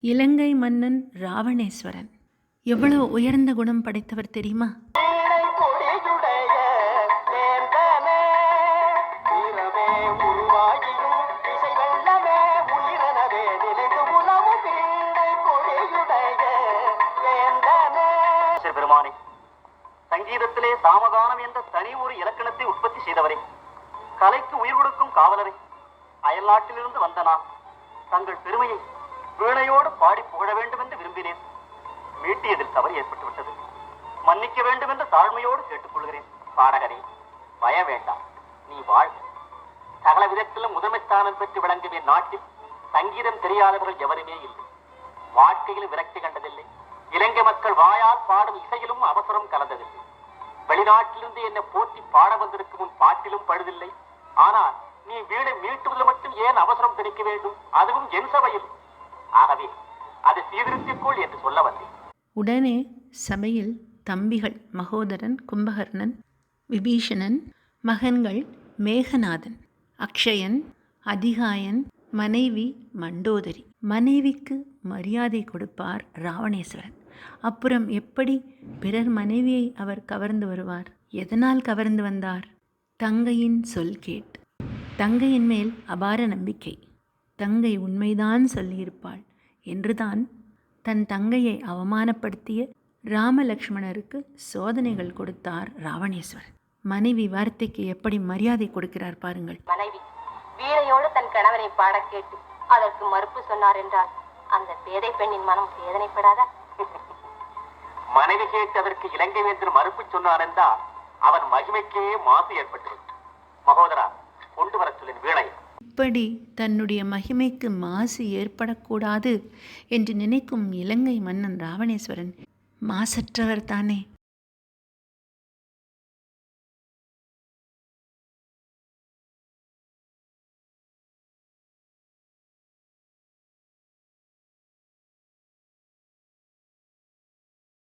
இலங்கை மன்னன் ராவணேஸ்வரன் எவ்வளவு உயர்ந்த குணம் படைத்தவர் தெரியுமா? பெருமானே, சங்கீதத்திலே சாமகானம் என்ற தனி ஒரு இலக்கணத்தை உற்பத்தி செய்தவரே, கலைக்கு உயிர் கொடுக்கும் காவலரை, அயல்நாட்டிலிருந்து வந்த நான் தங்கள் பெருமையை வீணையோடு பாடி புகழ வேண்டும் என்று விரும்பினேன். மீட்டியதில் தவறு ஏற்பட்டுவிட்டது. மன்னிக்க வேண்டும் என்று தாழ்மையோடு கேட்டுக்கொள்கிறேன். பாடகரே, பயம் வேண்டாம், நீ வாழ்க. சகல விதத்திலும் முதன்மை ஸ்தானம் பெற்று விளங்கும் என் நாட்டில் சங்கீதம் தெரியாதவர்கள் எவருமே இல்லை. வாழ்க்கையில் விரக்தி கண்டதில்லை. இலங்கை மக்கள் வாயால் பாடும் இசையிலும் அவசரம் கலந்ததில்லை. வெளிநாட்டிலிருந்து என்னை போற்றி பாட வந்திருக்கும் உன் பாட்டிலும் பழுதில்லை. ஆனால் நீ வீணை மீட்டுவதில் மட்டும் ஏன் அவசரம் திணிக்க வேண்டும்? அதுவும் என் சபையில். ஆகவே அதை சீர்திருத்திக்கொள் என்று சொல்ல வந்தேன். உடனே சபையில் தம்பிகள் மகோதரன், கும்பகர்ணன், விபீஷணன், மகன்கள் மேகநாதன், அக்ஷயன், அதிகாயன், மனைவி மண்டோதரி. மனைவிக்கு மரியாதை கொடுப்பார் ராவணேஸ்வரன். அப்புறம் எப்படி பிறர் மனைவியை அவர் கவர்ந்து வருவார்? எதனால் கவர்ந்து வந்தார்? தங்கையின் சொல் கேட்டு. தங்கையின் மேல் அபார நம்பிக்கை. தங்கை உண்மைதான் சொல்லியிருப்பாள் என்றுதான் தன் தங்கையை அவமானப்படுத்திய ராமலக்ஷ்மணருக்கு சோதனைகள் கொடுத்தார் ராவணேஸ்வரன். மனைவி வார்த்தைக்கு எப்படி மரியாதை கொடுக்கிறார் பாருங்கள். மனைவி வீணையோடு தன் கணவனை பாட கேட்டு அதற்கு மறுப்பு சொன்னார் என்றால் அந்த பேதை பெண்ணின் மனம் வேதனைப்படாதா? மனைவி கேட்டு அதற்கு இலங்கை வேந்தர் மறுப்பு சொன்னார் என்றால் அவன் மகிமைக்கே மாசு ஏற்பட்டுவிட்டு. மகோதரா, கொண்டு வர சொல்லின் வீணை. இப்படி தன்னுடைய மகிமைக்கு மாசு ஏற்படக்கூடாது என்று நினைக்கும் இலங்கை மன்னன் ராவணேஸ்வரன் மாசற்றவர் தானே.